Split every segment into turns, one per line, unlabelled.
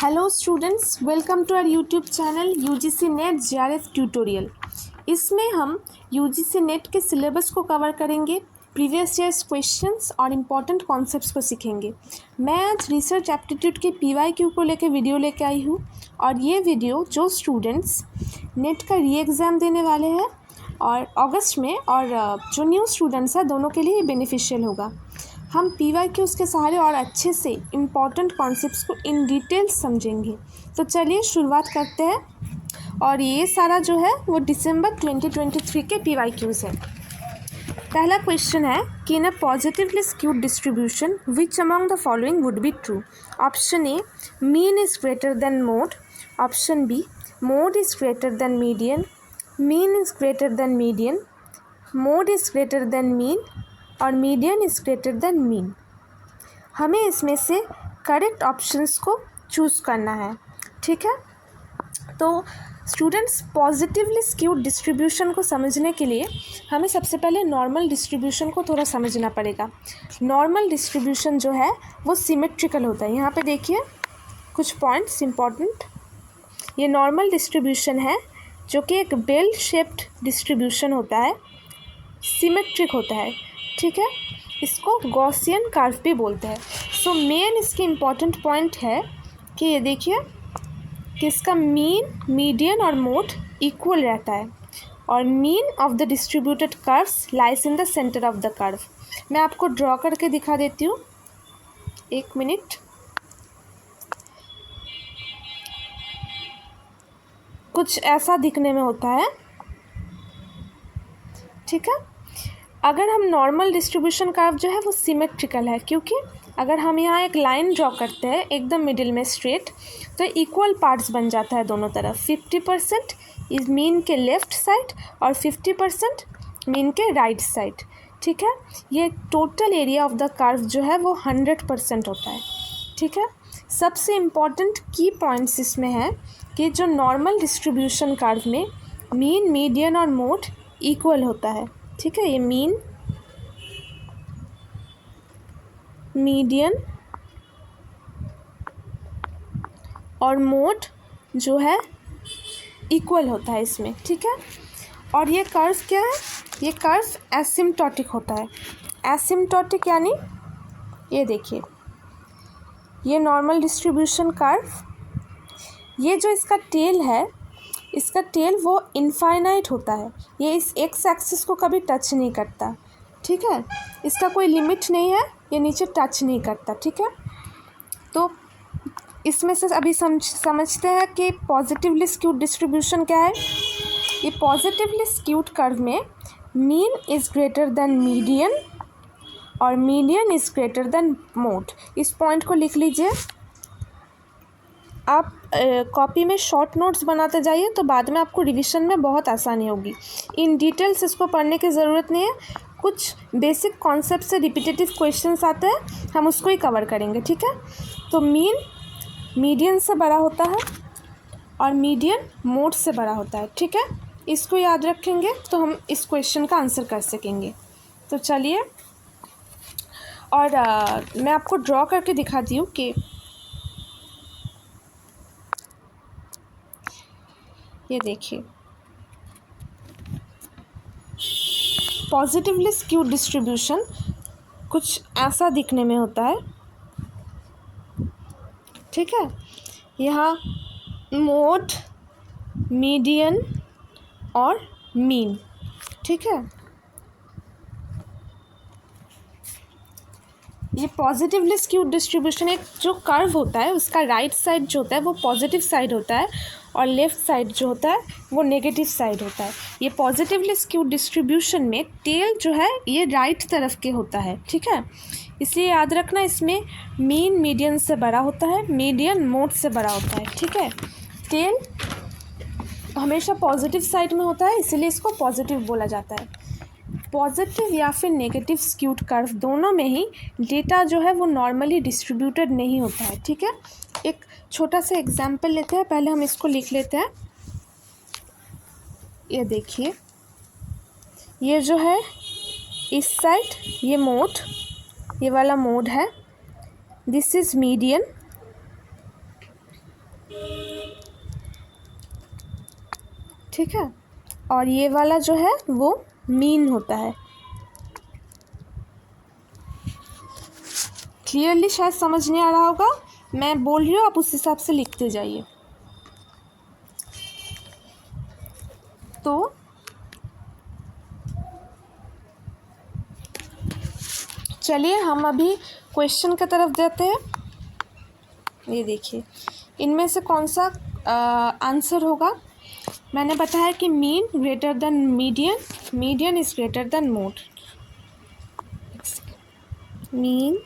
Hello students, welcome to our YouTube channel UGC NET JRF tutorial. इसमें हम UGC NET के syllabus को cover करेंगे, प्रीवियस ईयर्स क्वेश्चंस और इम्पॉर्टेंट कॉन्सेप्ट्स को सीखेंगे। मैं आज रिसर्च एप्टीट्यूड के पीवाईक्यू को लेकर वीडियो लेके आई हूँ और ये वीडियो जो स्टूडेंट्स नेट का री एग्ज़ाम देने वाले हैं और अगस्त में और जो न्यू स्टूडेंट्स हैं दोनों के लिए बेनिफिशियल होगा। हम पीवाईक्यूज़ के सहारे और अच्छे से इम्पॉर्टेंट कॉन्सेप्ट्स को इन डिटेल समझेंगे। तो चलिए शुरुआत करते हैं। और ये सारा जो है वो दिसंबर 2023 के पीवाईक्यूज़ है। पहला क्वेश्चन है कि in a positively skewed distribution which among the following would be true. Option A, mean is greater than mode. Option B, mode is greater than median. Mean is greater than median. Mode is greater than mean और median is greater than mean. हमें इसमें से correct options को choose करना है, ठीक है। तो स्टूडेंट्स, पॉजिटिवली स्क्यूड डिस्ट्रीब्यूशन को समझने के लिए हमें सबसे पहले नॉर्मल डिस्ट्रीब्यूशन को थोड़ा समझना पड़ेगा। नॉर्मल डिस्ट्रीब्यूशन जो है वो सिमेट्रिकल होता है। यहाँ पे देखिए कुछ पॉइंट्स इम्पॉर्टेंट। ये नॉर्मल डिस्ट्रीब्यूशन है जो कि एक बेल शेप्ड डिस्ट्रीब्यूशन होता है, सिमेट्रिक होता है, ठीक है। इसको गॉसियन कर्व भी बोलते हैं। सो मेन इसके इम्पॉर्टेंट पॉइंट है कि ये देखिए कि इसका मीन, मीडियन और मोड इक्वल रहता है और mean of the distributed curves lies in the centre of the curve. मैं आपको ड्रॉ करके दिखा देती हूँ, एक मिनट। कुछ ऐसा दिखने में होता है, ठीक है। अगर हम नॉर्मल डिस्ट्रीब्यूशन कर्व जो है वो सिमेट्रिकल है, क्योंकि अगर हम यहाँ एक लाइन ड्रॉ करते हैं एकदम मिडिल में स्ट्रेट, तो इक्वल पार्ट्स बन जाता है दोनों तरफ। 50% इस मीन के लेफ़्ट साइड और 50% मीन के राइट साइड, ठीक है। ये total area of the curve जो है वो 100% होता है, ठीक है। सबसे इम्पॉर्टेंट की पॉइंट्स इसमें है कि जो नॉर्मल डिस्ट्रीब्यूशन कर्व में मीन, मीडियन और मोड इक्वल होता है, ठीक है। ये मीन, मीडियन और मोड जो है इक्वल होता है इसमें, ठीक है। और ये कर्व क्या है? ये कर्व एसिम्प्टोटिक होता है। एसिम्प्टोटिक यानी ये देखिए, ये नॉर्मल डिस्ट्रीब्यूशन कर्व, ये जो इसका टेल है, इसका टेल वो इनफाइनाइट होता है। ये इस एक्स एक्सिस को कभी टच नहीं करता, ठीक है। इसका कोई लिमिट नहीं है, ये नीचे टच नहीं करता, ठीक है। तो इसमें से अभी समझते हैं कि पॉजिटिवली स्क्यूड डिस्ट्रीब्यूशन क्या है। ये पॉजिटिवली स्क्यूड कर्व में mean is greater than median और median is greater than mode. इस पॉइंट को लिख लीजिए। आप कॉपी में शॉर्ट नोट्स बनाते जाइए तो बाद में आपको रिवीजन में बहुत आसानी होगी। इन डिटेल्स इसको पढ़ने की ज़रूरत नहीं है। कुछ बेसिक कॉन्सेप्ट से रिपीटेटिव क्वेश्चंस आते हैं, हम उसको ही कवर करेंगे, ठीक है। तो मीन मीडियन से बड़ा होता है और मीडियन मोड से बड़ा होता है, ठीक है। इसको याद रखेंगे तो हम इस क्वेश्चन का आंसर कर सकेंगे। तो चलिए, और मैं आपको ड्रॉ करके दिखाती हूँ कि ये देखिए, पॉजिटिवली स्क्यूड डिस्ट्रीब्यूशन कुछ ऐसा दिखने में होता है, ठीक है। यहाँ मोड, मीडियन और मीन, ठीक है। ये पॉजिटिवली स्क्यूड डिस्ट्रीब्यूशन एक जो कर्व होता है उसका राइट साइड जो होता है वो पॉजिटिव साइड होता है और लेफ़्ट साइड जो होता है वो नेगेटिव साइड होता है। ये पॉजिटिवली स्क्यूड डिस्ट्रीब्यूशन में टेल जो है ये राइट तरफ के होता है, ठीक है। इसलिए याद रखना, इसमें मीन मीडियन से बड़ा होता है, मीडियन मोड से बड़ा होता है, ठीक है। टेल हमेशा पॉजिटिव साइड में होता है, इसीलिए इसको पॉजिटिव बोला जाता है। पॉजिटिव या फिर नेगेटिव स्क्यूड कर्व दोनों में ही डेटा जो है वो नॉर्मली डिस्ट्रीब्यूटेड नहीं होता है, ठीक है। एक छोटा सा एग्जांपल लेते हैं, पहले हम इसको लिख लेते हैं। ये देखिए, ये जो है इस साइड ये मोड, ये वाला मोड है, दिस इज़ मीडियन ठीक है, और ये वाला जो है वो मीन होता है। क्लियरली शायद समझ नहीं आ रहा होगा, मैं बोल रही हूँ, आप उस हिसाब से लिखते जाइए। तो चलिए हम अभी क्वेश्चन की तरफ जाते हैं। ये देखिए, इनमें से कौन सा आंसर होगा। मैंने बताया कि mean greater than median, median is greater than mode. Mean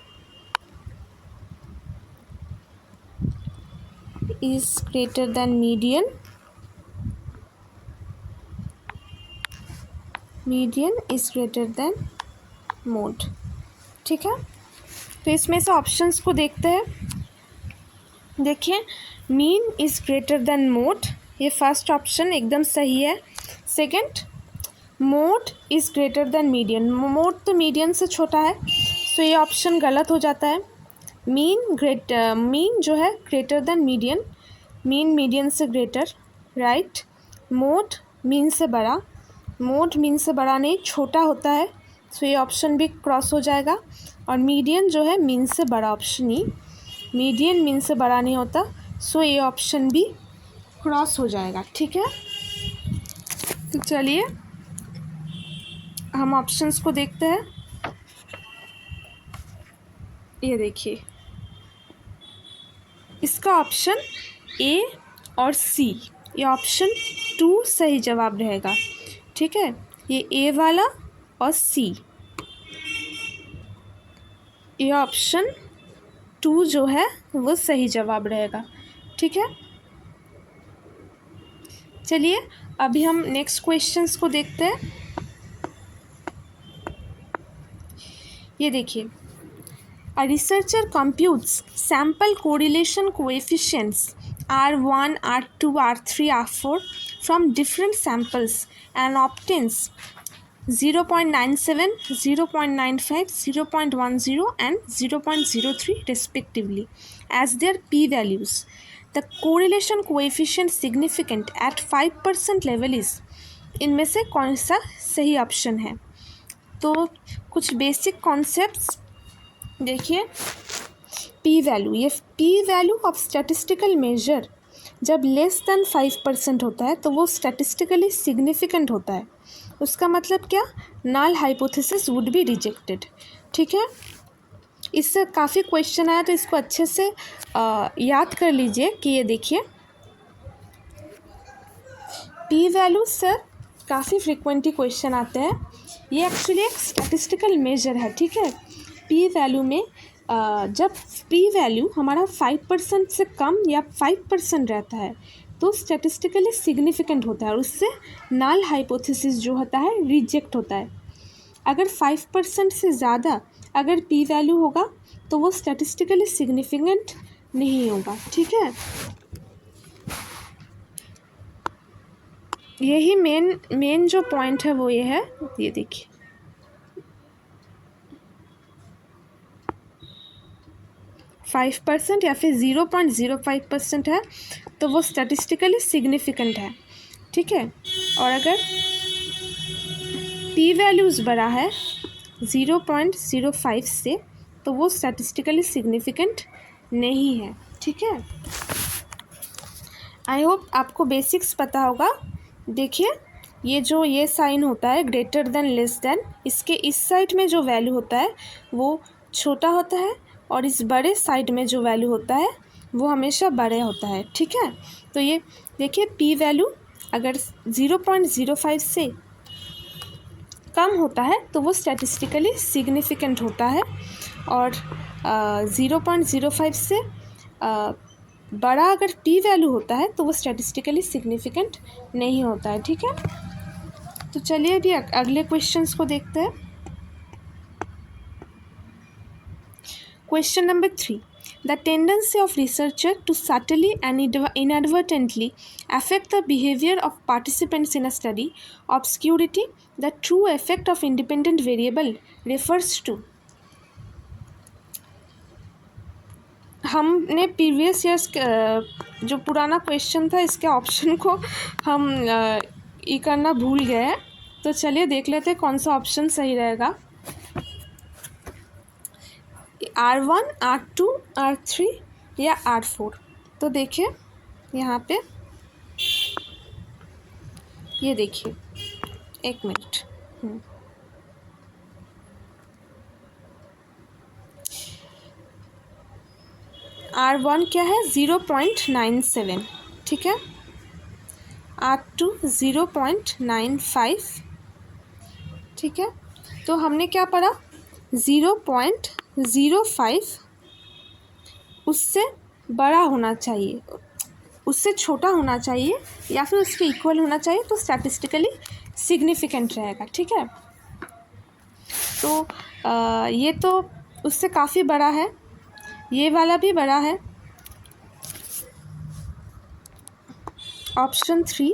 is greater than median, median is greater than mode. ठीक है, तो इसमें से ऑप्शंस को देखते हैं। देखिए, mean is greater than mode, ये फर्स्ट ऑप्शन एकदम सही है। Second, mode is greater than median, mode तो मीडियन से छोटा है, सो ये ऑप्शन गलत हो जाता है। मीन जो है greater than median, mean median से ग्रेटर, राइट। मोड मीन से बड़ा, मोड मीन से बड़ा नहीं, छोटा होता है, सो ये ऑप्शन भी क्रॉस हो जाएगा। और मीडियन जो है मीन से बड़ा ऑप्शन ही, मीडियन मीन से बड़ा नहीं होता, सो ये ऑप्शन भी क्रॉस हो जाएगा। ठीक है, तो चलिए हम ऑप्शंस को देखते हैं। ये देखिए, इसका ऑप्शन ए और सी, ये ऑप्शन 2 सही जवाब रहेगा। ठीक है, ये ए वाला और सी, ये ऑप्शन 2 जो है वो सही जवाब रहेगा। ठीक है, चलिए अभी हम नेक्स्ट क्वेश्चंस को देखते हैं। ये देखिए, A researcher computes sample correlation coefficients R1, R2, R3, R4 from different samples and obtains 0.97, 0.95, 0.10 and 0.03 respectively as their p-values. The correlation coefficient significant at 5% level is, इनमें से कौन सा सही ऑप्शन है। तो कुछ बेसिक कॉन्सेप्ट्स देखिए। पी वैल्यू, ये P value of statistical measure जब लेस देन 5% होता है तो वो स्टैटिस्टिकली सिग्निफिकेंट होता है। उसका मतलब क्या, null hypothesis would be rejected. ठीक है, इससे काफ़ी क्वेश्चन आया, तो इसको अच्छे से याद कर लीजिए कि ये देखिए, पी वैल्यू सर काफ़ी फ्रिक्वेंटली क्वेश्चन आते हैं। ये एक्चुअली एक स्टैटिस्टिकल मेजर है। ठीक है, पी वैल्यू में जब पी वैल्यू हमारा 5% से कम या 5% रहता है तो स्टैटिस्टिकली सिग्निफिकेंट होता है और उससे नल हाइपोथेसिस जो होता है रिजेक्ट होता है। अगर 5% से ज़्यादा अगर पी वैल्यू होगा तो वो स्टैटिस्टिकली सिग्निफिकेंट नहीं होगा। ठीक है, यही मेन जो पॉइंट है वो ये है। ये देखिए, 5% या फिर 0.05% है तो वो स्टैटिस्टिकली सिग्निफिकेंट है। ठीक है, और अगर पी वैल्यूज़ बड़ा है 0.05 से तो वो स्टैटिस्टिकली सिग्निफिकेंट नहीं है। ठीक है, आई होप आपको बेसिक्स पता होगा। देखिए, ये साइन होता है ग्रेटर देन लेस देन, इसके इस साइड में जो वैल्यू होता है वो छोटा होता है और इस बड़े साइड में जो वैल्यू होता है वो हमेशा बड़े होता है। ठीक है, तो ये देखिए, पी वैल्यू अगर 0.05 से कम होता है तो वो स्टैटिस्टिकली सिग्निफिकेंट होता है और 0.05 से बड़ा अगर पी वैल्यू होता है तो वो स्टैटिस्टिकली सिग्निफिकेंट नहीं होता है। ठीक है, तो चलिए अभी अगले क्वेश्चंस को देखते हैं। Question number 3. The tendency of researcher to subtly and inadvertently affect the behavior of participants in a study, obscurity, the true effect of independent variable refers to. हमने प्रीवियस ईयर्स जो पुराना क्वेश्चन था इसके option को हम ये करना भूल गए हैं। तो चलिए देख लेते हैं कौन सा ऑप्शन सही रहेगा। R1, R2, R3 या R4। तो देखिए यहाँ पे, ये देखिए, एक मिनट, R1 क्या है 0.97, ठीक है। R2 0.95, ठीक है। तो हमने क्या पढ़ा 0.05 उससे बड़ा होना चाहिए, उससे छोटा होना चाहिए या फिर उसके इक्वल होना चाहिए तो स्टैटिस्टिकली सिग्निफिकेंट रहेगा, ठीक है। तो ये तो उससे काफ़ी बड़ा है, ये वाला भी बड़ा है। ऑप्शन 3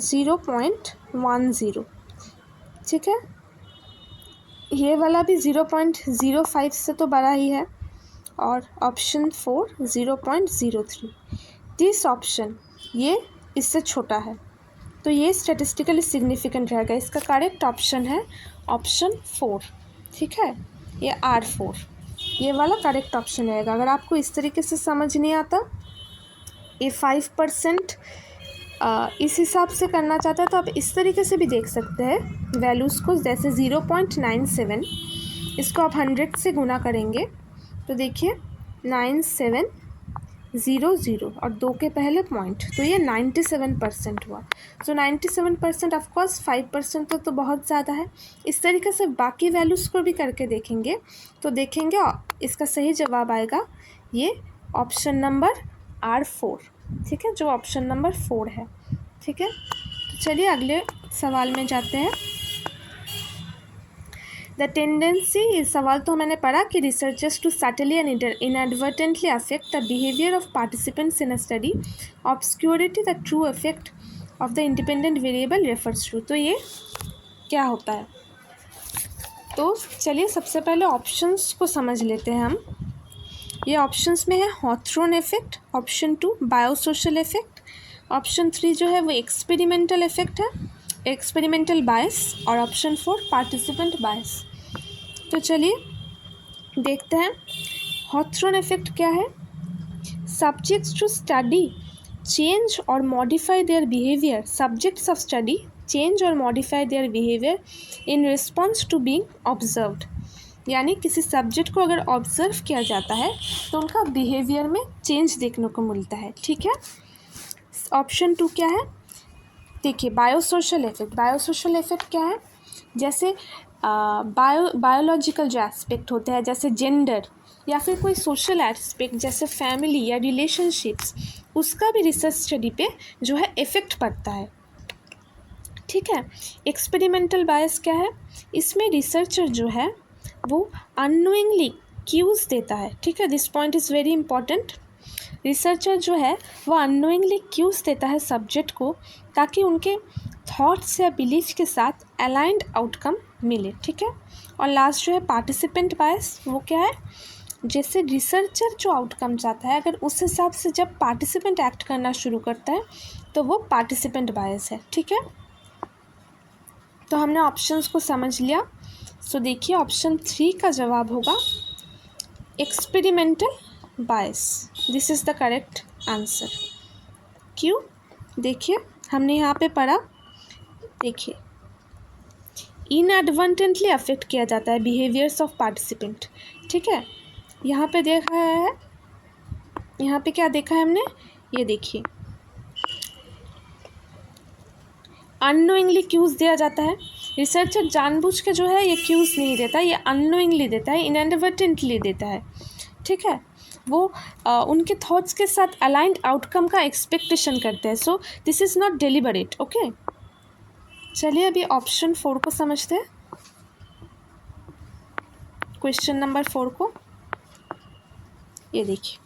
0.10, ठीक है। ये वाला भी 0.05 से तो बड़ा ही है। और ऑप्शन 4 0.03, दिस ऑप्शन ये इससे छोटा है, तो ये स्टैटिस्टिकली सिग्निफिकेंट रहेगा। इसका करेक्ट ऑप्शन है ऑप्शन 4, ठीक है। ये R4 ये वाला करेक्ट ऑप्शन रहेगा। अगर आपको इस तरीके से समझ नहीं आता, ये 5% इस हिसाब से करना चाहता है तो आप इस तरीके से भी देख सकते हैं वैल्यूज़ को। जैसे 0.97 इसको आप 100 से गुना करेंगे तो देखिए 9700 और 2 के पहले पॉइंट, तो ये 97% हुआ। सो 97% ऑफकोर्स 5% तो बहुत ज़्यादा है। इस तरीके से बाकी वैल्यूज़ को भी करके देखेंगे तो देखेंगे इसका सही जवाब आएगा ये ऑप्शन नंबर R4, ठीक है, जो ऑप्शन नंबर 4 है, ठीक है। तो चलिए अगले सवाल में जाते हैं। द टेंडेंसी, इस सवाल तो मैंने पढ़ा कि researchers to subtly and inadvertently affect the behaviour of participants in a study, obscurity the true effect of the independent variable refers to. तो ये क्या होता है? तो चलिए सबसे पहले ऑप्शंस को समझ लेते हैं हम। ये ऑप्शंस में है हॉथरॉन इफेक्ट, ऑप्शन 2 बायोसोशल इफेक्ट, ऑप्शन 3 जो है वो एक्सपेरिमेंटल इफेक्ट है, एक्सपेरिमेंटल बायस, और ऑप्शन 4 पार्टिसिपेंट बायस। तो चलिए देखते हैं हॉथरॉन इफेक्ट क्या है। Subjects to study change or modify their behaviour, subjects of study change or modify their behaviour in response to being observed, यानी किसी सब्जेक्ट को अगर ऑब्जर्व किया जाता है तो उनका बिहेवियर में चेंज देखने को मिलता है, ठीक है। ऑप्शन 2 क्या है? देखिए बायोसोशल इफेक्ट। बायोसोशल इफेक्ट क्या है? जैसे बायोलॉजिकल जो एस्पेक्ट होते हैं जैसे जेंडर या फिर कोई सोशल एस्पेक्ट जैसे फैमिली या रिलेशनशिप्स, उसका भी रिसर्च स्टडी पे जो है इफ़ेक्ट पड़ता है, ठीक है। एक्सपेरिमेंटल बायस क्या है? इसमें रिसर्चर जो है वो अननोइंगली क्यूज़ देता है, ठीक है। This point is very important. Researcher जो है वो अननोइंगली क्यूज़ देता है सब्जेक्ट को ताकि उनके थॉट्स या बिलीफ के साथ अलाइंड आउटकम मिले, ठीक है। और लास्ट जो है पार्टिसिपेंट बायस, वो क्या है? जैसे रिसर्चर जो आउटकम चाहता है अगर उस हिसाब से जब पार्टिसिपेंट एक्ट करना शुरू करता है तो वो पार्टिसिपेंट बायस है, ठीक है। तो हमने ऑप्शंस को समझ लिया। सो देखिए ऑप्शन 3 का जवाब होगा experimental bias. This is the correct answer. क्यों? देखिए हमने यहाँ पे पढ़ा, देखिए इनएडवर्टेंटली अफेक्ट किया जाता है बिहेवियर्स ऑफ पार्टिसिपेंट, ठीक है। यहाँ पे देखा है, यहाँ पे क्या देखा है हमने? ये देखिए अननोइंगली क्यूज़ दिया जाता है। रिसर्चर जानबूझ के जो है ये क्यूज़ नहीं देता, ये अननोइंगली देता है, इनएडवर्टेंटली देता है, ठीक है। वो उनके थॉट्स के साथ अलाइंड आउटकम का एक्सपेक्टेशन करते हैं। So this is not deliberate, okay. चलिए अभी ऑप्शन 4 को समझते हैं, क्वेश्चन नंबर 4 को। ये देखिए,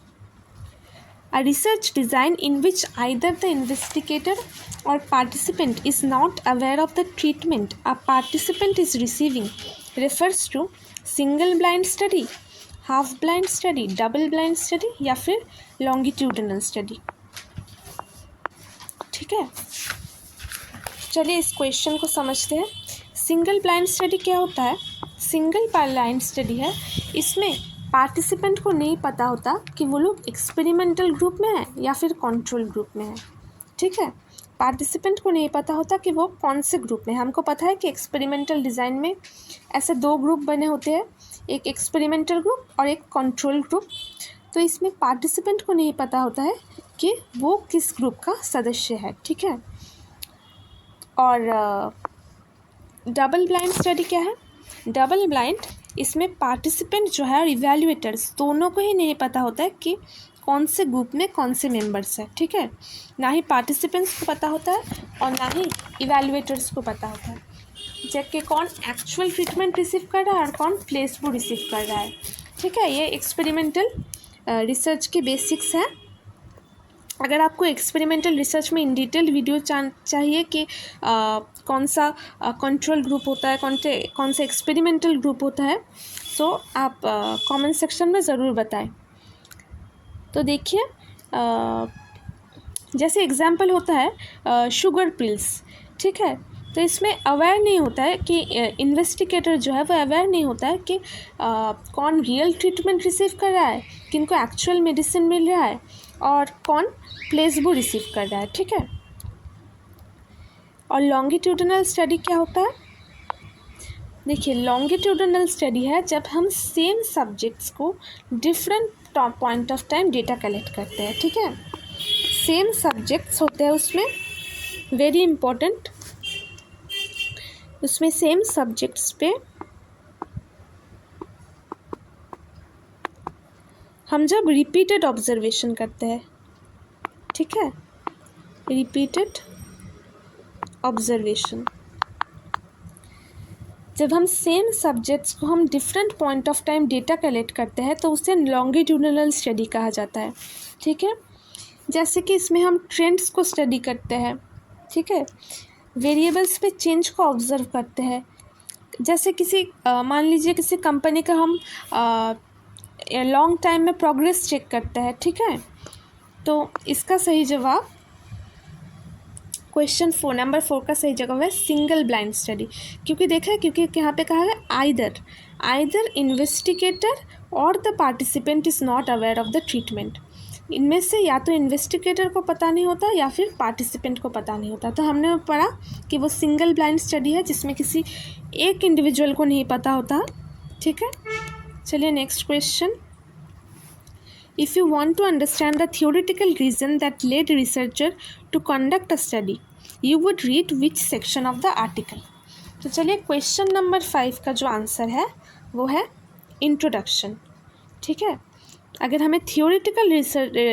a research design in which either the investigator or participant is not aware of the treatment a participant is receiving refers to single blind study, half blind study, double blind study या फिर longitudinal study. ठीक है, चलिए इस question को समझते हैं। Single blind study क्या होता है? सिंगल ब्लाइंड स्टडी है, इसमें पार्टिसिपेंट को नहीं पता होता कि वो लोग एक्सपेरिमेंटल ग्रुप में है या फिर कंट्रोल ग्रुप में है। ठीक है, पार्टिसिपेंट को नहीं पता होता कि वो कौन से ग्रुप में है। हमको पता है कि एक्सपेरिमेंटल डिज़ाइन में ऐसे दो ग्रुप बने होते हैं, एक एक्सपेरिमेंटल ग्रुप और एक कंट्रोल ग्रुप। तो इसमें पार्टिसिपेंट को नहीं पता होता है कि वो किस ग्रुप का सदस्य है। ठीक है, और डबल ब्लाइंड स्टडी क्या है? डबल ब्लाइंड, इसमें पार्टिसिपेंट जो है और इवैल्यूएटर्स दोनों को ही नहीं पता होता है कि कौन से ग्रुप में कौन से मेंबर्स हैं। ठीक है, ना ही पार्टिसिपेंट्स को पता होता है और ना ही इवैल्यूएटर्स को पता होता है जबकि कौन एक्चुअल ट्रीटमेंट रिसीव कर रहा है और कौन प्लेसबो रिसीव कर रहा है। ठीक है, ये एक्सपेरिमेंटल रिसर्च के बेसिक्स हैं। अगर आपको एक्सपेरिमेंटल रिसर्च में इन डिटेल वीडियो चाहिए कि कौन सा कंट्रोल ग्रुप होता है, कौन सा एक्सपेरिमेंटल ग्रुप होता है, तो आप कमेंट सेक्शन में ज़रूर बताएं। तो देखिए, जैसे एग्जांपल होता है शुगर पिल्स। ठीक है, तो इसमें अवेयर नहीं होता है कि इन्वेस्टिगेटर जो है वो अवेयर नहीं होता है कि कौन रियल ट्रीटमेंट रिसीव कर रहा है, किनको एक्चुअल मेडिसिन मिल रहा है और कौन प्लेसबो रिसीव कर रहा है। ठीक है, और लॉन्गिट्यूडिनल स्टडी क्या होता है? देखिए, लॉन्गिट्यूडिनल स्टडी है जब हम सेम सब्जेक्ट्स को different point of time data collect करते हैं। ठीक है, सेम सब्जेक्ट्स होते हैं उसमें, वेरी इम्पोर्टेंट, उसमें सेम सब्जेक्ट्स पे हम जब रिपीटेड ऑब्जर्वेशन करते हैं। ठीक है, रिपीटेड ऑब्जर्वेशन, जब हम सेम सब्जेक्ट्स को हम different point of time data collect करते हैं तो उसे लॉन्गिट्यूडिनल स्टडी कहा जाता है। ठीक है, जैसे कि इसमें हम ट्रेंड्स को स्टडी करते हैं। ठीक है, वेरिएबल्स पे चेंज को ऑब्जर्व करते हैं। जैसे किसी मान लीजिए किसी कंपनी का हम लॉन्ग टाइम में प्रोग्रेस चेक करते हैं। ठीक है, तो इसका सही जवाब क्वेश्चन 4 नंबर 4 का सही जवाब है सिंगल ब्लाइंड स्टडी। क्योंकि देखा है, क्योंकि यहाँ पे कहा है आइदर इन्वेस्टिगेटर और the participant is not aware of the treatment. इनमें से या तो इन्वेस्टिगेटर को पता नहीं होता या फिर पार्टिसिपेंट को पता नहीं होता। तो हमने पढ़ा कि वो सिंगल ब्लाइंड स्टडी है जिसमें किसी एक इंडिविजुअल को नहीं पता होता। ठीक है, चलिए next question. If you want to understand the theoretical reason that led researcher to conduct a study, you would read which section of the article? तो चलिए क्वेश्चन नंबर 5 का जो आंसर है वो है इंट्रोडक्शन। ठीक है, अगर हमें थियोरेटिकल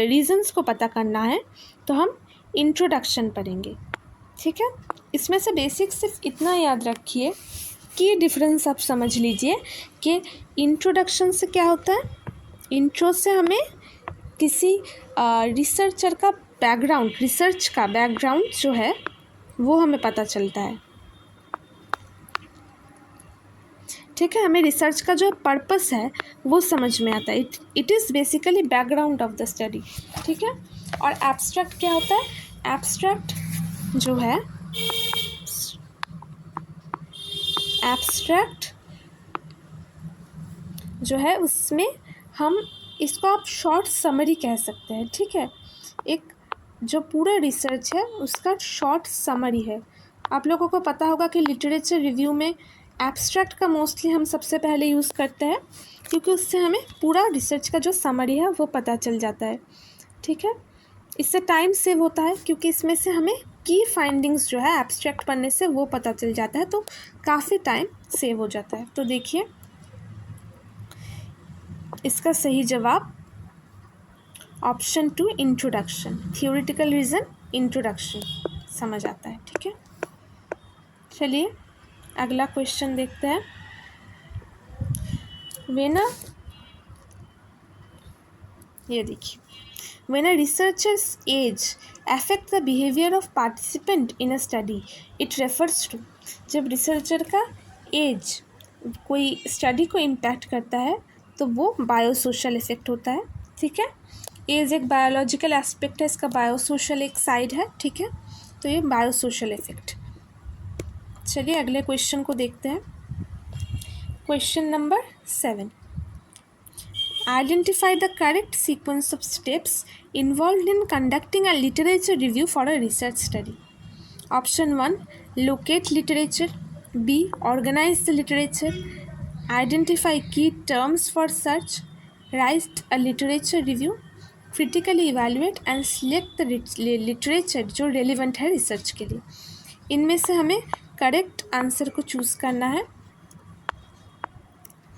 रीजंस को पता करना है तो हम इंट्रोडक्शन पढ़ेंगे। ठीक है, इसमें से बेसिक सिर्फ इतना याद रखिए कि डिफरेंस आप समझ लीजिए कि इंट्रोडक्शन से क्या होता है। इंट्रो से हमें किसी रिसर्चर का बैकग्राउंड, रिसर्च का बैकग्राउंड जो है वो हमें पता चलता है। ठीक है, हमें रिसर्च का जो पर्पस है वो समझ में आता है। It is basically background of the study. ठीक है, और एब्स्ट्रैक्ट क्या होता है? एब्स्ट्रैक्ट जो है, एब्स्ट्रैक्ट जो है उसमें हम इसको आप शॉर्ट समरी कह सकते हैं। ठीक है, एक जो पूरा रिसर्च है उसका शॉर्ट समरी है। आप लोगों को पता होगा कि लिटरेचर रिव्यू में एब्स्ट्रैक्ट का मोस्टली हम सबसे पहले यूज़ करते हैं क्योंकि उससे हमें पूरा रिसर्च का जो समरी है वो पता चल जाता है। ठीक है, इससे टाइम सेव होता है क्योंकि इसमें से हमें की फाइंडिंग्स जो है एब्स्ट्रैक्ट पढ़ने से वो पता चल जाता है, तो काफ़ी टाइम सेव हो जाता है। तो देखिए, इसका सही जवाब option 2 introduction. Theoretical reason introduction समझ आता है। ठीक है, चलिए अगला क्वेश्चन देखते हैं। ये देखिए, when a researcher's age affect the behavior of participant in a study, it refers to, जब रिसर्चर का एज कोई स्टडी को इम्पैक्ट करता है तो वो बायोसोशल इफ़ेक्ट होता है। ठीक है, एज एक बायोलॉजिकल एस्पेक्ट है, इसका बायोसोशल एक साइड है। ठीक है, तो ये बायोसोशल इफ़ेक्ट। चलिए अगले क्वेश्चन को देखते हैं। Question number 7, identify the correct sequence of steps involve in conducting a literature review for a research study. Option 1, locate literature. B, organize the literature. Identify key terms for search. Write a literature review. Critically evaluate and select the literature जो relevant है research के लिए। इनमें से हमें correct answer को choose करना है।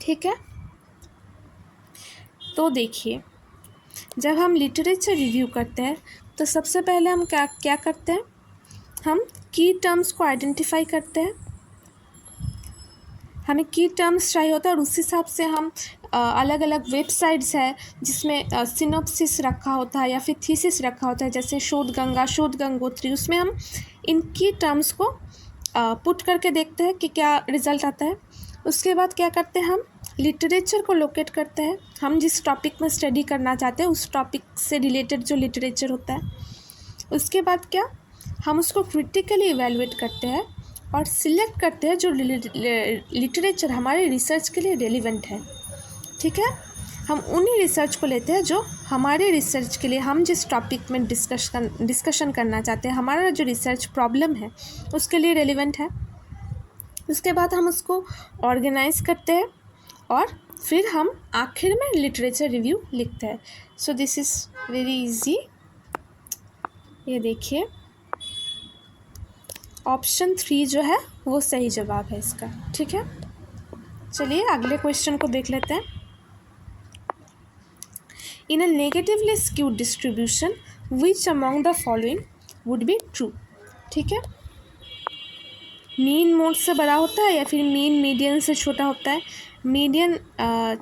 ठीक है, तो देखिए, जब हम लिटरेचर रिव्यू करते हैं तो सबसे पहले हम क्या करते हैं, हम की टर्म्स को आइडेंटिफाई करते हैं। हमें की टर्म्स चाहिए होता है और उस हिसाब से हम अलग अलग वेबसाइट्स है जिसमें सिनॉप्सिस रखा होता है या फिर थीसिस रखा होता है, जैसे शोध गंगोत्री, उसमें हम इन की टर्म्स को पुट करके देखते हैं कि क्या रिज़ल्ट आता है। उसके बाद क्या करते हैं, हम लिटरेचर को लोकेट करते हैं। हम जिस टॉपिक में स्टडी करना चाहते हैं उस टॉपिक से रिलेटेड जो लिटरेचर होता है, उसके बाद क्या, हम उसको क्रिटिकली इवैल्यूएट करते हैं और सिलेक्ट करते हैं जो लिटरेचर हमारे रिसर्च के लिए रेलिवेंट है। ठीक है, हम उन्हीं रिसर्च को लेते हैं जो हमारे रिसर्च के लिए, हम जिस टॉपिक में डिस्कशन करना चाहते हैं, हमारा जो रिसर्च प्रॉब्लम है उसके लिए रेलिवेंट है। उसके बाद हम उसको ऑर्गेनाइज करते हैं और फिर हम आखिर में लिटरेचर रिव्यू लिखते हैं। So this is very easy. ये देखिए, ऑप्शन 3 जो है वो सही जवाब है इसका। ठीक है, चलिए अगले क्वेश्चन को देख लेते हैं। In a negatively skewed distribution which among the following would be true. ठीक है, मीन मोड से बड़ा होता है या फिर मीन मीडियन से छोटा होता है, मीडियन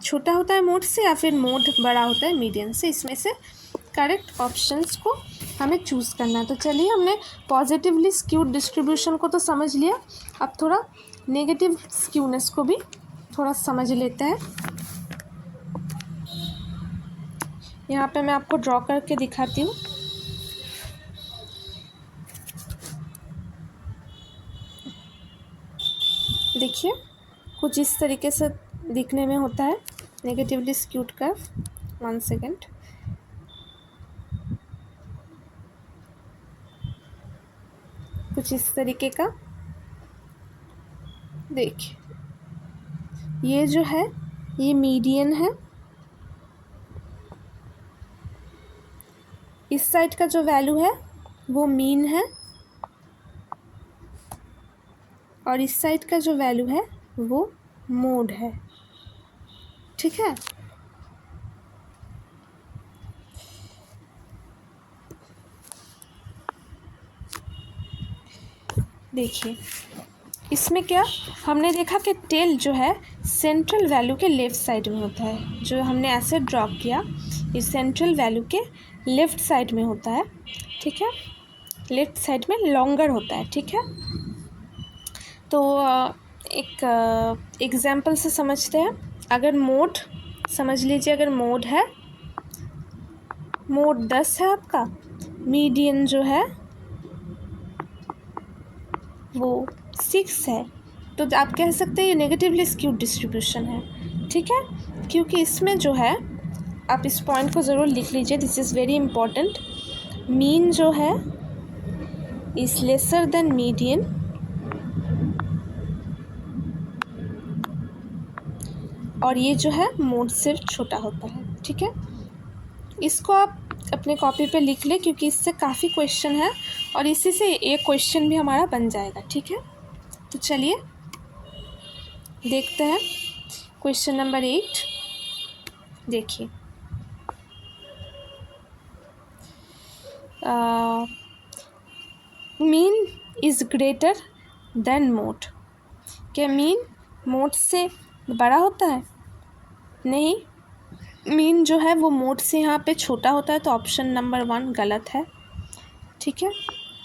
छोटा होता है मोड से, या फिर मोड बड़ा होता है मीडियन से। इसमें से करेक्ट ऑप्शंस को हमें चूज़ करना है। तो चलिए, हमने पॉजिटिवली स्क्यूड डिस्ट्रीब्यूशन को तो समझ लिया, अब थोड़ा नेगेटिव स्क्यूनेस को भी थोड़ा समझ लेते हैं। यहाँ पे मैं आपको ड्रॉ करके दिखाती हूँ। देखिए, कुछ इस तरीके से दिखने में होता है नेगेटिवली स्क्यूड कर्व। 1 सेकेंड। कुछ इस तरीके का देखिए, ये जो है ये मीडियन है, इस साइड का जो वैल्यू है वो मीन है और इस साइड का जो वैल्यू है वो मोड है। ठीक है, देखिए इसमें क्या हमने देखा कि टेल जो है सेंट्रल वैल्यू के लेफ़्ट साइड में होता है। जो हमने ऐसे ड्रॉ किया, इस सेंट्रल वैल्यू के लेफ़्ट साइड में होता है। ठीक है, लेफ़्ट साइड में लॉन्गर होता है। ठीक है, तो एक एग्जांपल से समझते हैं। अगर मोड, समझ लीजिए, अगर मोड है, मोड 10 है आपका, मीडियन जो है वो 6 है, तो आप कह सकते हैं ये नेगेटिवली स्क्यूड डिस्ट्रीब्यूशन है। ठीक है, क्योंकि इसमें जो है, आप इस पॉइंट को ज़रूर लिख लीजिए, this is very important. Mean जो है इज़ लेसर देन मीडियन और ये जो है मोड से छोटा होता है। ठीक है, इसको आप अपने कॉपी पे लिख लें क्योंकि इससे काफ़ी क्वेश्चन है और इसी से एक क्वेश्चन भी हमारा बन जाएगा। ठीक है, तो चलिए देखते हैं क्वेश्चन नंबर 8। देखिए, mean is greater than mode. क्या मीन मोड से बड़ा होता है? नहीं, मीन जो है वो मोड से यहाँ पे छोटा होता है, तो ऑप्शन नंबर 1 गलत है। ठीक है,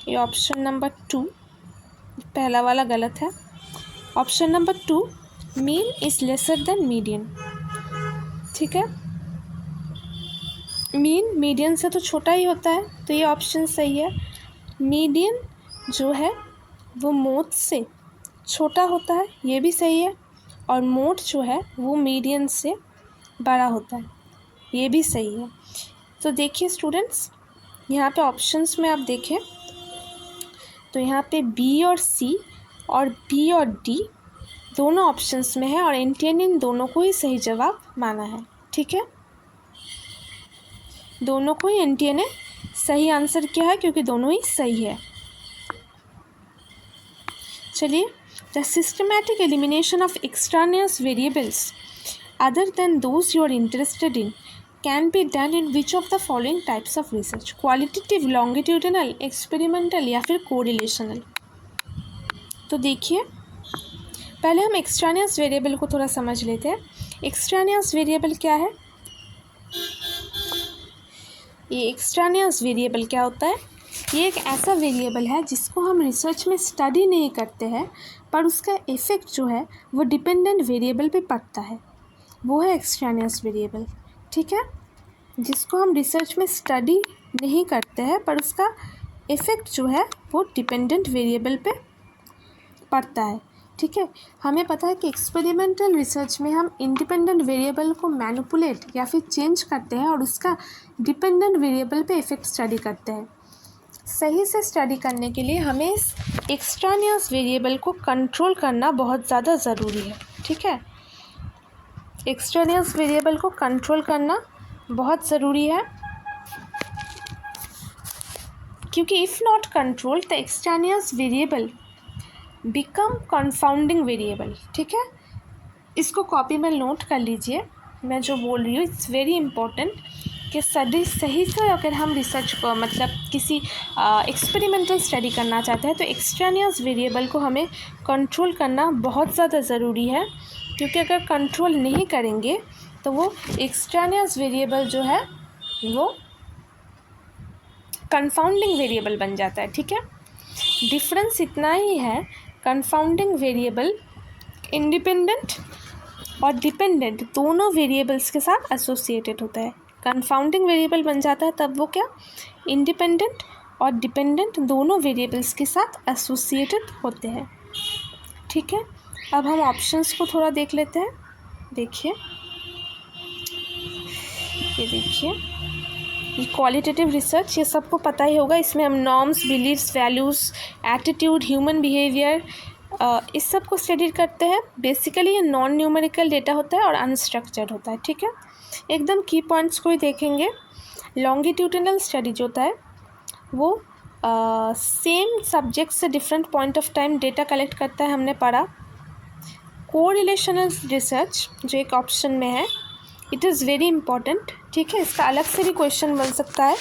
ये ऑप्शन नंबर 2 पहला वाला गलत है। Option number 2 mean is lesser than median. ठीक है। मीन मीडियन से तो छोटा ही होता है, तो ये ऑप्शन सही है। मीडियन जो है वो मोड से छोटा होता है, ये भी सही है। और मोड जो है वो मीडियन से बड़ा होता है, ये भी सही है। तो देखिए स्टूडेंट्स, यहाँ पे ऑप्शंस में आप देखें तो यहाँ पे बी और सी और बी और डी दोनों ऑप्शंस में है और एनटीए ने इन दोनों को ही सही जवाब माना है, ठीक है। दोनों को ही एनटीए ने सही आंसर किया है क्योंकि दोनों ही सही है। चलिए, the systematic elimination of extraneous variables other than those you are interested in can be done in which of the following types of research? Qualitative, longitudinal, experimental या फिर कोरिलेशनल? तो देखिए, पहले हम एक्सट्रानियस वेरिएबल को थोड़ा समझ लेते हैं। एक्सट्रानियस वेरिएबल क्या है? ये एक्सट्रानियस वेरिएबल क्या होता है? ये एक ऐसा वेरिएबल है जिसको हम रिसर्च में स्टडी नहीं करते हैं, पर उसका इफ़ेक्ट जो है वो डिपेंडेंट वेरिएबल पे पड़ता है, वो है एक्सट्रानियस वेरिएबल, ठीक है। जिसको हम रिसर्च में स्टडी नहीं करते हैं, पर उसका इफ़ेक्ट जो है वो डिपेंडेंट वेरिएबल पे पड़ता है, ठीक है। हमें पता है कि एक्सपेरिमेंटल रिसर्च में हम इंडिपेंडेंट वेरिएबल को मैनिपुलेट या फिर चेंज करते हैं और उसका डिपेंडेंट वेरिएबल पे इफ़ेक्ट स्टडी करते हैं। सही से स्टडी करने के लिए हमें इस एक्सट्रानियस वेरिएबल को कंट्रोल करना बहुत ज़्यादा ज़रूरी है, ठीक है। एक्सट्रानियस वेरिएबल को कंट्रोल करना बहुत ज़रूरी है, क्योंकि if not control the extraneous variable become confounding variable, ठीक है। इसको कॉपी में नोट कर लीजिए, मैं जो बोल रही हूँ इट्स वेरी इंपॉर्टेंट कि सही से अगर हम रिसर्च को मतलब किसी एक्सपेरिमेंटल स्टडी करना चाहते हैं तो एक्सट्रानियस वेरिएबल को हमें कंट्रोल करना बहुत ज़्यादा ज़रूरी है, क्योंकि अगर कंट्रोल नहीं करेंगे तो वो एक्सट्रानियस वेरिएबल जो है वो कंफाउंडिंग वेरिएबल बन जाता है, ठीक है। डिफरेंस इतना ही है, कंफाउंडिंग वेरिएबल इंडिपेंडेंट और डिपेंडेंट दोनों वेरिएबल्स के साथ एसोसिएटेड होता है। कंफाउंडिंग वेरिएबल बन जाता है तब वो क्या, इंडिपेंडेंट और डिपेंडेंट दोनों वेरिएबल्स के साथ एसोसिएटेड होते हैं, ठीक है। अब हम ऑप्शंस को थोड़ा देख लेते हैं। देखिए, ये देखिए, ये क्वालिटेटिव रिसर्च, ये सबको पता ही होगा। इसमें हम norms, beliefs, values, attitude, human behaviour, इस सब को स्टडी करते हैं। बेसिकली ये नॉन न्यूमेरिकल डेटा होता है और अनस्ट्रक्चर्ड होता है, ठीक है। एकदम की पॉइंट्स को ही देखेंगे। लॉन्गिट्यूडिनल स्टडी जो होता है वो सेम सब्जेक्ट से different point of time data collect करता है, हमने पढ़ा। कोरिलेशनल रिसर्च जो एक ऑप्शन में है, इट इज़ वेरी इंपॉर्टेंट, ठीक है। इसका अलग से भी क्वेश्चन बन सकता है।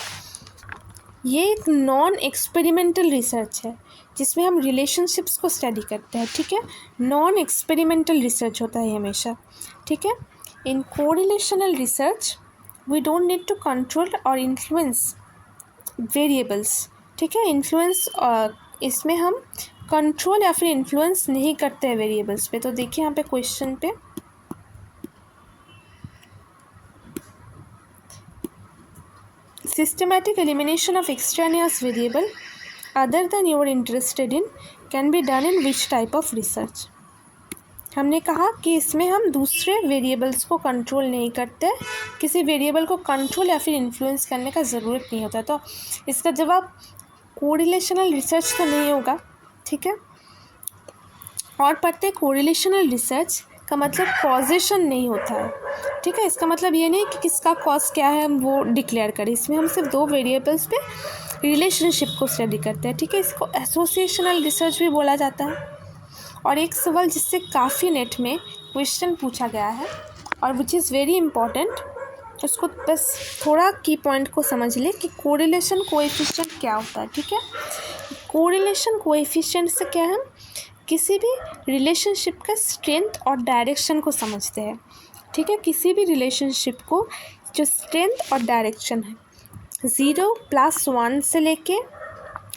ये एक नॉन एक्सपेरिमेंटल रिसर्च है जिसमें हम रिलेशनशिप्स को स्टडी करते हैं, ठीक है। नॉन एक्सपेरिमेंटल रिसर्च होता है हमेशा, ठीक है। In correlational research we don't need to control or influence variables, ठीक है। इन्फ्लुएंस इसमें हम कंट्रोल या फिर इन्फ्लुएंस नहीं करते हैं वेरिएबल्स पे। तो देखिए यहाँ पे क्वेश्चन पे systematic elimination of extraneous variable other than you are interested in can be done in which type of research? हमने कहा कि इसमें हम दूसरे वेरिएबल्स को कंट्रोल नहीं करते, किसी वेरिएबल को कंट्रोल या फिर इन्फ्लुएंस करने का ज़रूरत नहीं होता। तो इसका जवाब कोरिलेशनल रिसर्च तो नहीं होगा, ठीक है। और पढ़ते कोरिलेशनल रिसर्च का मतलब कॉजेशन नहीं होता है, ठीक है। इसका मतलब ये नहीं कि किसका कॉज क्या है हम वो डिक्लेयर करें। इसमें हम सिर्फ दो वेरिएबल्स पे रिलेशनशिप को स्टडी करते हैं, ठीक है। इसको एसोसिएशनल रिसर्च भी बोला जाता है। और एक सवाल जिससे काफ़ी नेट में क्वेश्चन पूछा गया है और विच इज़ वेरी इंपॉर्टेंट, उसको बस थोड़ा की पॉइंट को समझ ले कि कोरिलेशन कोएफिशिएंट क्या होता है, ठीक है। कोरिलेशन कोएफिशिएंट से क्या है, किसी भी रिलेशनशिप का स्ट्रेंथ और डायरेक्शन को समझते हैं, ठीक है। किसी भी रिलेशनशिप को जो स्ट्रेंथ और डायरेक्शन है, 0 + 1 से लेके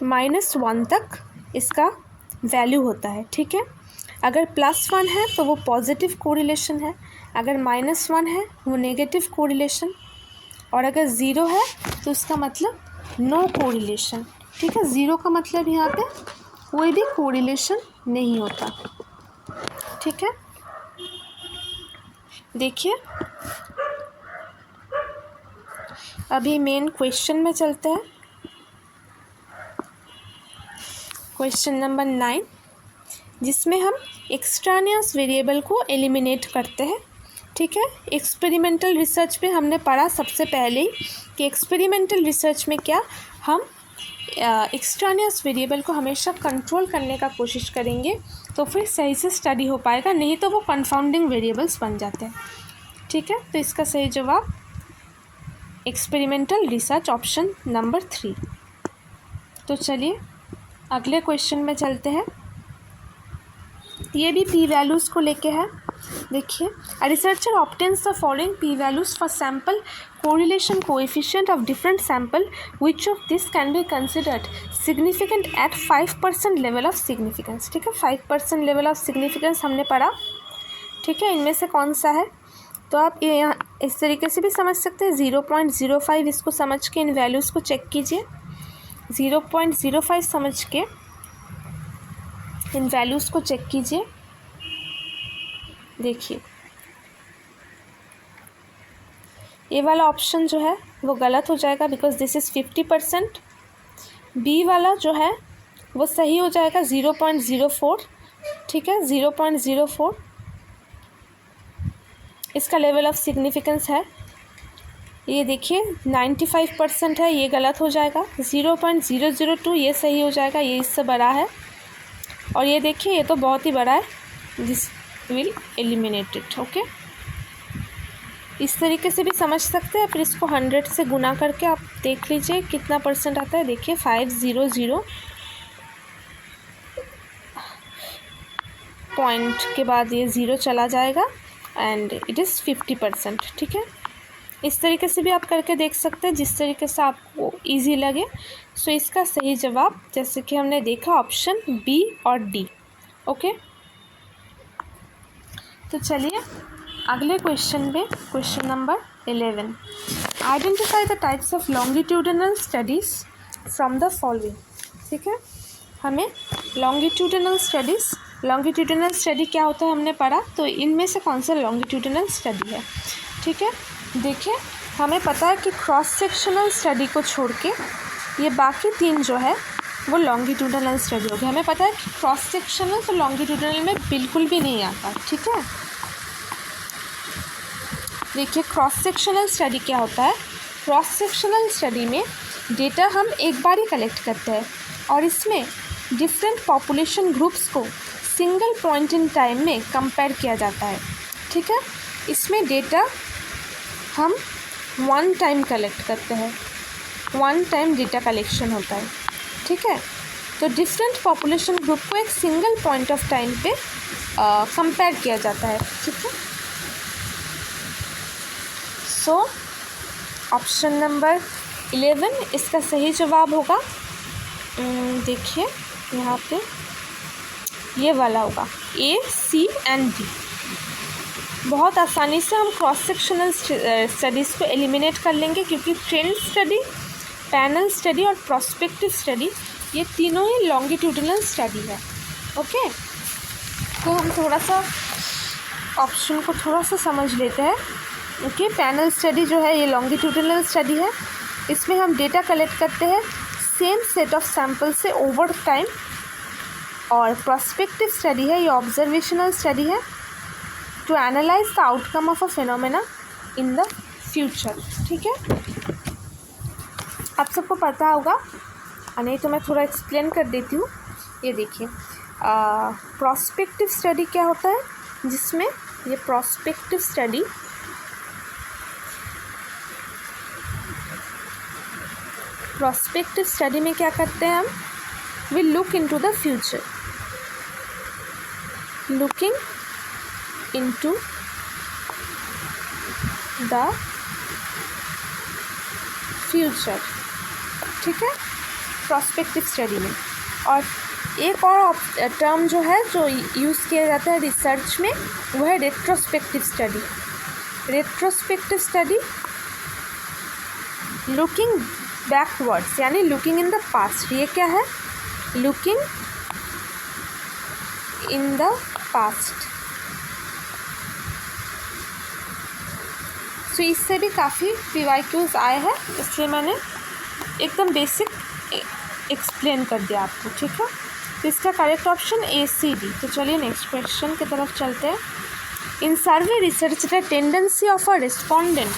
-1 तक इसका वैल्यू होता है, ठीक है। अगर +1 है तो वो पॉजिटिव कोरिलेशन है, अगर -1 है वो नेगेटिव कोरिलेशन, और अगर 0 है तो उसका मतलब नो कोरिलेशन। ठीक है, 0 का मतलब यहाँ पे कोई भी कोरिलेशन नहीं होता। ठीक है, देखिए अभी मेन क्वेश्चन में चलते हैं। क्वेश्चन नंबर 9, जिसमें हम एक्सट्रानियस वेरिएबल को एलिमिनेट करते हैं। ठीक है, एक्सपेरिमेंटल रिसर्च में हमने पढ़ा सबसे पहले ही कि एक्सपेरिमेंटल रिसर्च में क्या हम एक्सट्रानियस वेरिएबल को हमेशा कंट्रोल करने का कोशिश करेंगे, तो फिर सही से स्टडी हो पाएगा, नहीं तो वो कंफाउंडिंग वेरिएबल्स बन जाते हैं। ठीक है, तो इसका सही जवाब एक्सपेरिमेंटल रिसर्च ऑप्शन नंबर 3। तो चलिए अगले क्वेश्चन में चलते हैं। ये भी पी वैल्यूज़ को लेके है। देखिए, a researcher obtains the following P values for sample correlation coefficient of different sample, which of this can be considered significant at 5% level of significance. ठीक है, 5% लेवल ऑफ सिग्निफिकेंस हमने पढ़ा। ठीक है, इनमें से कौन सा है? तो आप ये यहाँ इस तरीके से भी समझ सकते हैं, 0.05 इसको समझ के इन वैल्यूज़ को चेक कीजिए। 0.05 समझ के इन वैल्यूज़ को चेक कीजिए। देखिए, ये वाला ऑप्शन जो है वो गलत हो जाएगा, बिकॉज दिस इज़ 50%। बी वाला जो है वो सही हो जाएगा, 0.04। ठीक है, 0.04 इसका लेवल ऑफ सिग्निफिकेंस है। ये देखिए 95% है, ये गलत हो जाएगा। 0.002 ये सही हो जाएगा, ये इससे बड़ा है। और ये देखिए ये तो बहुत ही बड़ा है, this will eliminate it. Okay, इस तरीके से भी समझ सकते हैं। फिर इसको 100 से गुना करके आप देख लीजिए कितना परसेंट आता है। देखिए 500 पॉइंट के बाद ये 0 चला जाएगा एंड इट इज़ 50%। ठीक है, इस तरीके से भी आप करके देख सकते हैं, जिस तरीके से आपको इजी लगे। सो इसका सही जवाब जैसे कि हमने देखा ऑप्शन बी और डी। ओके, तो चलिए अगले क्वेश्चन में, question number 11, identify the types of longitudinal studies from the following. ठीक है, हमें लॉन्गिट्यूडिनल स्टडी क्या होता है हमने पढ़ा, तो इनमें से कौन सा लॉन्गिट्यूडिनल स्टडी है। ठीक है, देखिए हमें पता है कि क्रॉस सेक्शनल स्टडी को छोड़ के ये बाकी 3 जो है वो लॉन्गिट्यूडिनल स्टडी होगी। हमें पता है कि क्रॉस सेक्शनल तो लॉन्गिट्यूडिनल में बिल्कुल भी नहीं आता। ठीक है, देखिए क्रॉस सेक्शनल स्टडी क्या होता है। क्रॉस सेक्शनल स्टडी में डेटा हम एक बार ही कलेक्ट करते हैं और इसमें डिफरेंट पॉपुलेशन ग्रुप्स को सिंगल पॉइंट इन टाइम में कंपेयर किया जाता है। ठीक है, इसमें डेटा हम 1 टाइम कलेक्ट करते हैं, 1 टाइम डेटा कलेक्शन होता है। ठीक है, तो डिफरेंट पॉपुलेशन ग्रुप को एक सिंगल पॉइंट ऑफ टाइम पे कंपेयर किया जाता है। ठीक है, सो ऑप्शन नंबर 11 इसका सही जवाब होगा। देखिए यहाँ पे ये वाला होगा, ए, सी एंड डी। बहुत आसानी से हम क्रॉस सेक्शनल स्टडीज़ को एलिमिनेट कर लेंगे, क्योंकि ट्रेंड स्टडी, पैनल स्टडी और प्रोस्पेक्टिव स्टडी ये तीनों ही लॉन्गिट्यूडिनल स्टडी है। ओके, तो हम थोड़ा सा ऑप्शन को थोड़ा सा समझ लेते हैं। ओके, पैनल स्टडी जो है ये लॉन्गिट्यूडिनल स्टडी है। इसमें हम डेटा कलेक्ट करते हैं सेम सेट ऑफ सैम्पल से ओवर टाइम। और प्रोस्पेक्टिव स्टडी है, ये ऑब्जर्वेशनल स्टडी है, to analyse the outcome of a phenomena in the future. ठीक है, आप सबको पता होगा, नहीं तो मैं थोड़ा एक्सप्लेन कर देती हूँ। ये देखिए प्रोस्पेक्टिव स्टडी क्या होता है, जिसमें ये प्रोस्पेक्टिव स्टडी में क्या करते हैं हम, we look into the future, looking into the future. ठीक है, प्रोस्पेक्टिव स्टडी में। और एक और टर्म जो है जो यूज़ किया जाता है रिसर्च में, वो है retrospective study. Retrospective study, looking backwards यानी लुकिंग इन द पास्ट। ये क्या है? Looking in the past. So इससे भी काफ़ी PYQs आए हैं, इसलिए मैंने एकदम बेसिक एक्सप्लेन कर दिया आपको, ठीक है। तो इसका करेक्ट ऑप्शन ACD। तो चलिए नेक्स्ट क्वेश्चन की तरफ चलते हैं। In survey research the tendency of a respondent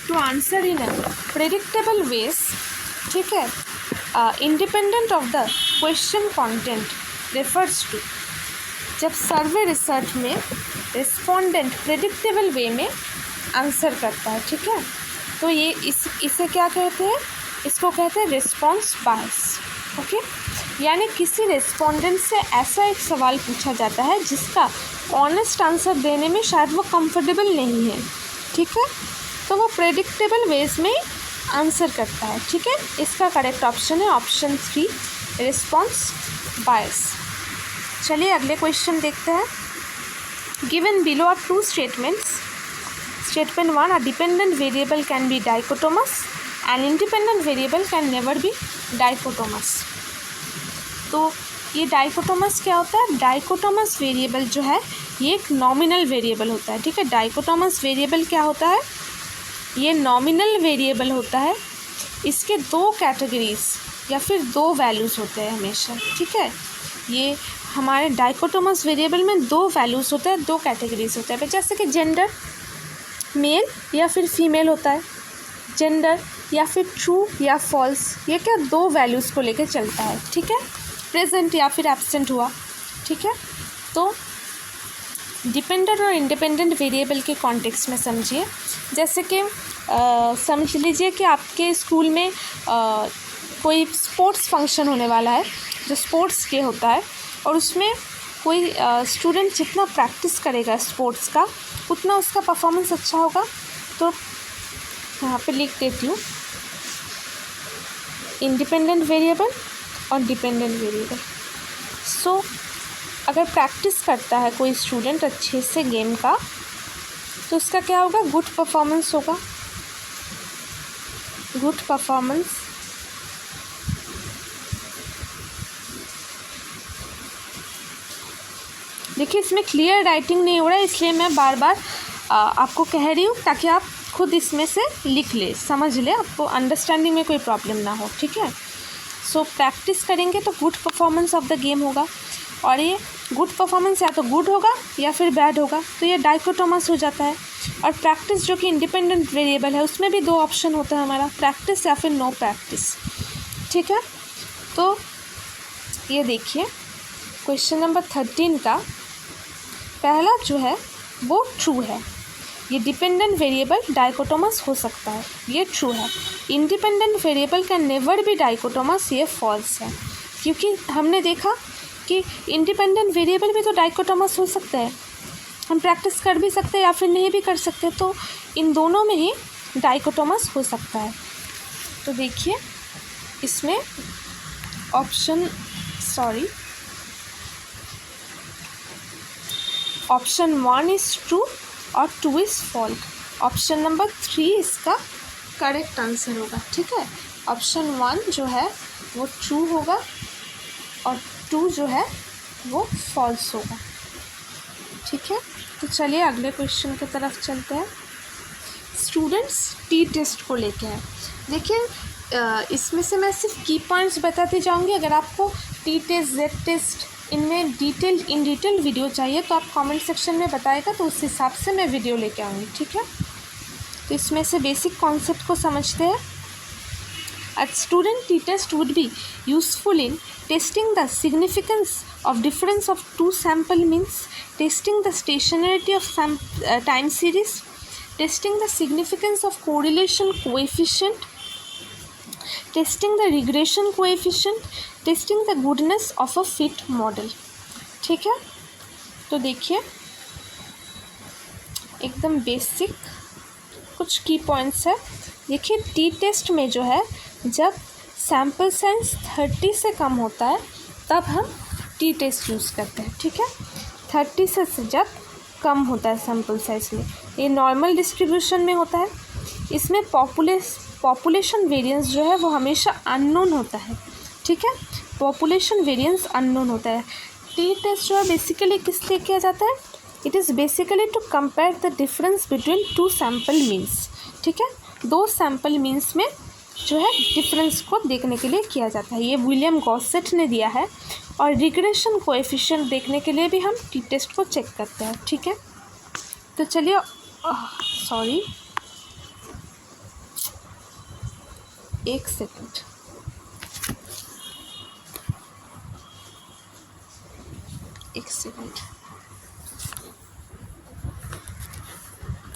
to answer in a predictable ways, ठीक है, independent of the question content refers to. जब सर्वे रिसर्च में रिस्पॉन्डेंट प्रेडिक्टेबल वे में आंसर करता है, ठीक है, तो ये इसे क्या कहते हैं? इसको कहते हैं रिस्पॉन्स बायस, ओके। यानी किसी रिस्पॉन्डेंट से ऐसा एक सवाल पूछा जाता है जिसका ऑनेस्ट आंसर देने में शायद वो कंफर्टेबल नहीं है, ठीक है, तो वो प्रेडिक्टेबल वेज में आंसर करता है, ठीक है। इसका करेक्ट ऑप्शन है ऑप्शन 3, रिस्पॉन्स बायस। चलिए अगले क्वेश्चन देखते हैं। Given below are 2 statements. Statement 1, a dependent variable can be dichotomous and independent variable can never be dichotomous। तो ये डाइकोटोमस क्या होता है? डाइकोटोमस वेरिएबल जो है ये एक नॉमिनल वेरिएबल होता है, ठीक है। डाइकोटोमस वेरिएबल क्या होता है? ये नॉमिनल वेरिएबल होता है। इसके 2 कैटेगरीज या फिर 2 वैल्यूज़ होते हैं हमेशा, ठीक है। ये हमारे डाइकोटोमस वेरिएबल में 2 वैल्यूज़ होते हैं, 2 कैटेगरीज होते हैं, जैसे कि जेंडर मेल या फिर फीमेल होता है, जेंडर या फिर ट्रू या फॉल्स, ये क्या 2 वैल्यूज़ को लेकर चलता है, ठीक है। प्रेजेंट या फिर एब्सेंट हुआ, ठीक है। तो डिपेंडेंट और इंडिपेंडेंट वेरिएबल के कॉन्टेक्स्ट में समझिए। जैसे कि समझ लीजिए कि आपके स्कूल में कोई स्पोर्ट्स फंक्शन होने वाला है जो स्पोर्ट्स के होता है, और उसमें कोई स्टूडेंट जितना प्रैक्टिस करेगा स्पोर्ट्स का उतना उसका परफॉर्मेंस अच्छा होगा। तो यहाँ पे लिख देती हूँ इंडिपेंडेंट वेरिएबल और डिपेंडेंट वेरिएबल। सो अगर प्रैक्टिस करता है कोई स्टूडेंट अच्छे से गेम का तो उसका क्या होगा? गुड परफॉर्मेंस होगा, गुड परफॉर्मेंस। देखिए इसमें क्लियर राइटिंग नहीं हो रहा है, इसलिए मैं बार बार आपको कह रही हूँ ताकि आप खुद इसमें से लिख ले, समझ ले, आपको अंडरस्टैंडिंग में कोई प्रॉब्लम ना हो, ठीक है। सो प्रैक्टिस करेंगे तो good performance of the game होगा, और ये गुड परफॉर्मेंस या तो गुड होगा या फिर बैड होगा, तो ये डाइकोटोमस हो जाता है। और प्रैक्टिस जो कि इंडिपेंडेंट वेरिएबल है उसमें भी 2 ऑप्शन होता है हमारा, प्रैक्टिस या फिर नो प्रैक्टिस, ठीक है। तो ये देखिए क्वेश्चन नंबर 13 का पहला जो है वो ट्रू है, ये डिपेंडेंट वेरिएबल डाइकोटोमस हो सकता है, ये ट्रू है। Independent variable can never be dichotomous, ये फॉल्स है, क्योंकि हमने देखा कि इंडिपेंडेंट वेरिएबल भी तो डाइकोटोमस हो सकते हैं, हम प्रैक्टिस कर भी सकते हैं या फिर नहीं भी कर सकते, तो इन दोनों में ही डाइकोटोमस हो सकता है। तो देखिए इसमें ऑप्शन 1 इज़ ट्रू और 2 इज़ फॉल्स। ऑप्शन नंबर 3 इसका करेक्ट आंसर होगा, ठीक है। ऑप्शन 1 जो है वो ट्रू होगा और 2 जो है वो फॉल्स होगा, ठीक है। तो चलिए अगले क्वेश्चन की तरफ चलते हैं। स्टूडेंट्स टी टेस्ट को लेके हैं। देखिए इसमें से मैं सिर्फ की पॉइंट्स बताती जाऊंगी। अगर आपको टी टेस्ट, जेड टेस्ट इनमें इन डिटेल वीडियो चाहिए तो आप कमेंट सेक्शन में बताएगा, तो उस हिसाब से मैं वीडियो लेके आऊँगी, ठीक है। तो इसमें से बेसिक कॉन्सेप्ट को समझते हैं। A student t-test would be useful in testing the significance of difference of 2 sample means, testing the stationarity of time series, testing the significance of correlation coefficient, testing the regression coefficient, testing the goodness of a fit model, ठीक है। तो देखिए एकदम basic कुछ की points है। देखिए T test में जो है जब सैम्पल साइज 30 से कम होता है तब हम टी टेस्ट यूज़ करते हैं, ठीक है। 30 से जब कम होता है सैम्पल साइज में ये नॉर्मल डिस्ट्रीब्यूशन में होता है। इसमें पॉपुलेशन वेरिएंस जो है वो हमेशा अननोन होता है, ठीक है, पॉपुलेशन वेरिएंस अननोन होता है। टी टेस्ट जो है बेसिकली किस लिए किया जाता है? It is basically to compare the difference between two sample means, ठीक है, दो सैम्पल मीन्स में जो है डिफरेंस को देखने के लिए किया जाता है। ये विलियम गॉसेट ने दिया है। और रिग्रेशन कोएफिशिएंट देखने के लिए भी हम टी टेस्ट को चेक करते हैं, ठीक है। तो चलिए सॉरी एक सेकंड,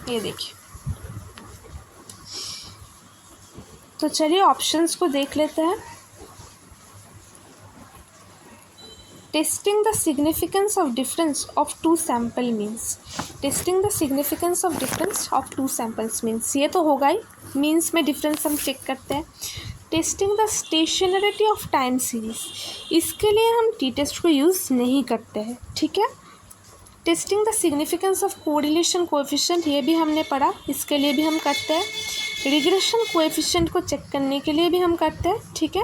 ये देखिए। तो चलिए ऑप्शंस को देख लेते हैं। Testing the significance of difference of two sample means, testing the significance of difference of two samples means, ये तो होगा ही, मीन्स में डिफरेंस हम चेक करते हैं। Testing the stationarity of time series, इसके लिए हम टी टेस्ट को यूज़ नहीं करते हैं, ठीक है। Testing the significance of correlation coefficient, ये भी हमने पढ़ा, इसके लिए भी हम करते हैं। रिग्रेशन कोएफिशिएंट को चेक करने के लिए भी हम करते हैं, ठीक है।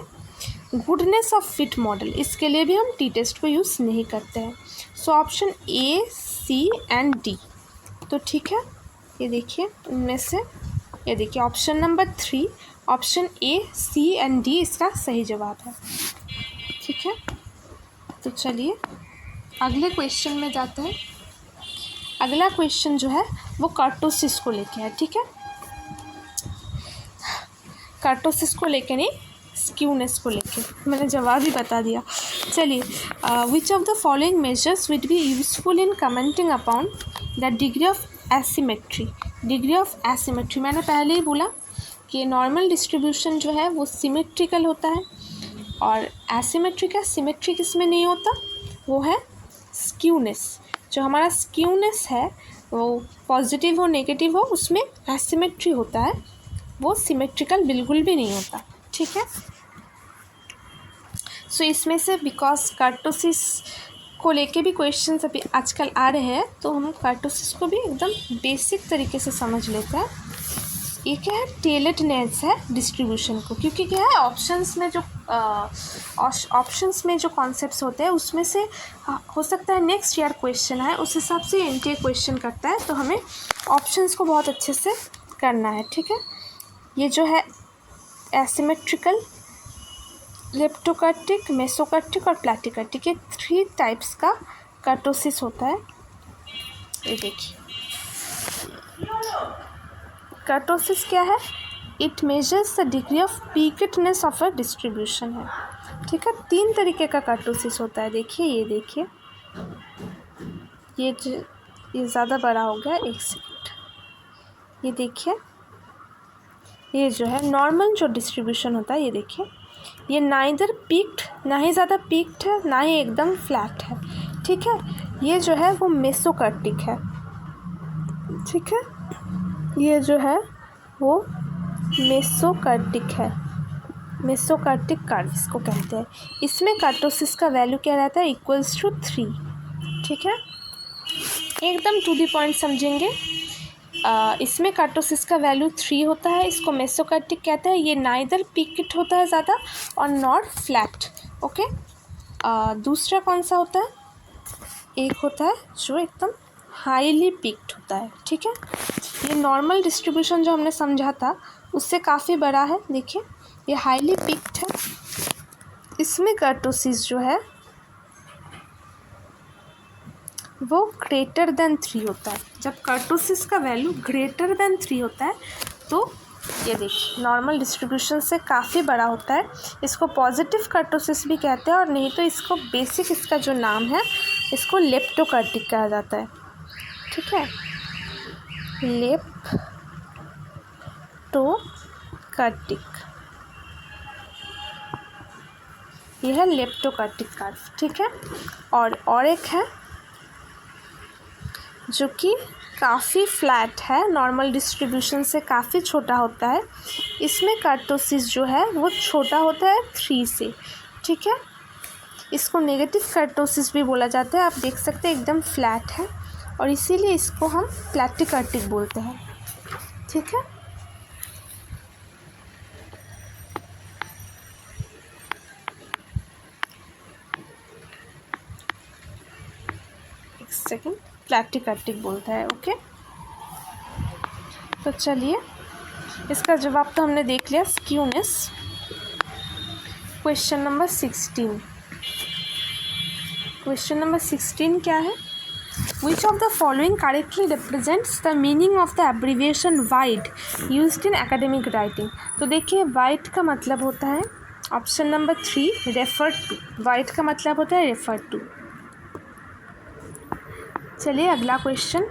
गुडनेस ऑफ फिट मॉडल, इसके लिए भी हम टी टेस्ट को यूज़ नहीं करते हैं। So option A, C and D, तो ठीक है, ये देखिए इनमें से, ये देखिए option number 3, option A, C and D इसका सही जवाब है, ठीक है। तो चलिए अगले क्वेश्चन में जाते हैं। अगला क्वेश्चन जो है वो कर्टोसिस को लेके है, ठीक है, कर्टोसिस को लेके नहीं, स्क्यूनेस को लेके, मैंने जवाब ही बता दिया। चलिए, which of the following measures would be useful in commenting upon the degree of asymmetry, degree of asymmetry, मैंने पहले ही बोला कि नॉर्मल डिस्ट्रीब्यूशन जो है वो सिमेट्रिकल होता है और एसिमेट्री का सिमेट्री किसमें नहीं होता, वो है स्क्यूनेस। जो हमारा स्क्यूनेस है वो पॉजिटिव हो नेगेटिव हो उसमें एसिमेट्री होता है, वो सिमेट्रिकल बिल्कुल भी नहीं होता, ठीक है। सो इसमें से बिकॉज कर्टोसिस को लेके भी क्वेश्चंस अभी आजकल आ रहे हैं, तो हम कर्टोसिस को भी एकदम बेसिक तरीके से समझ लेते हैं। ये क्या है, टेलर्डनेस है डिस्ट्रीब्यूशन को, क्योंकि क्या है ऑप्शंस में जो कॉन्सेप्ट्स होते हैं उसमें से हो सकता है नेक्स्ट ईयर क्वेश्चन है, उस हिसाब से एनटीए क्वेश्चन करता है, तो हमें ऑप्शंस को बहुत अच्छे से करना है, ठीक है। ये जो है एसिमेट्रिकल, लेप्टोकर्टिक, मेसोकर्टिक और प्लैटिकर्टिक, ये 3 टाइप्स का कर्टोसिस होता है। ये देखिए कर्टोसिस क्या है, it measures the degree of peakedness of a distribution है, ठीक है। 3 तरीके का कर्टोसिस होता है, देखिए ये देखिए, ये ज़्यादा बड़ा हो गया, एक सेकंड, ये देखिए, ये जो है नॉर्मल जो डिस्ट्रीब्यूशन होता है, ये देखिए, ये नाइदर पीक्ड, ना ही ज़्यादा पीक्ड है ना ही एकदम फ्लैट है, ठीक है। ये जो है वो मेसोकर्टिक है, ठीक है, ये जो है वो मेसोकर्टिक है, मेसोकर्टिक कर्व इसको कहते हैं। इसमें कर्टोसिस का वैल्यू क्या रहता है, इक्वल्स टू 3, ठीक है, एकदम टू द पॉइंट समझेंगे। इसमें कर्टोसिस का वैल्यू 3 होता है, इसको मेसोकर्टिक कहते हैं। ये नाइदर पीक्ड होता है ज़्यादा और नॉट फ्लैट, ओके। दूसरा कौन सा होता है, एक होता है जो एकदम हाईली पीक्ड होता है, ठीक है। ये नॉर्मल डिस्ट्रीब्यूशन जो हमने समझा था उससे काफ़ी बड़ा है, देखिए ये हाईली पीक्ड है। इसमें कर्टोसिस जो है वो ग्रेटर देन 3 होता है। जब कर्टोसिस का वैल्यू ग्रेटर देन 3 होता है तो ये देखिए नॉर्मल डिस्ट्रीब्यूशन से काफ़ी बड़ा होता है। इसको पॉजिटिव कर्टोसिस भी कहते हैं और नहीं तो इसको बेसिक इसका जो नाम है इसको लेप्टोकर्टिक कहा जाता है, ठीक है, लेप्टोकर्टिक, यह है लेप्टोकर्टिक कर्व, ठीक है। और एक है जो कि काफ़ी फ्लैट है, नॉर्मल डिस्ट्रीब्यूशन से काफ़ी छोटा होता है। इसमें कर्टोसिस जो है वो छोटा होता है 3 से, ठीक है। इसको नेगेटिव कर्टोसिस भी बोला जाता है, आप देख सकते हैं एकदम फ्लैट है। और इसीलिए इसको हम प्लैटिकर्टिक बोलते हैं। ठीक है, एक सेकेंड, प्लैटिकर्टिक बोलता है। ओके, तो चलिए इसका जवाब तो हमने देख लिया, skewness. Question number 16। Question number 16 क्या है? Which of the following correctly represents the meaning of the abbreviation WIDE used in academic writing? तो देखिए WIDE का मतलब होता है, option number 3, refer to. WIDE का मतलब होता है रेफर टू। चलिए अगला question.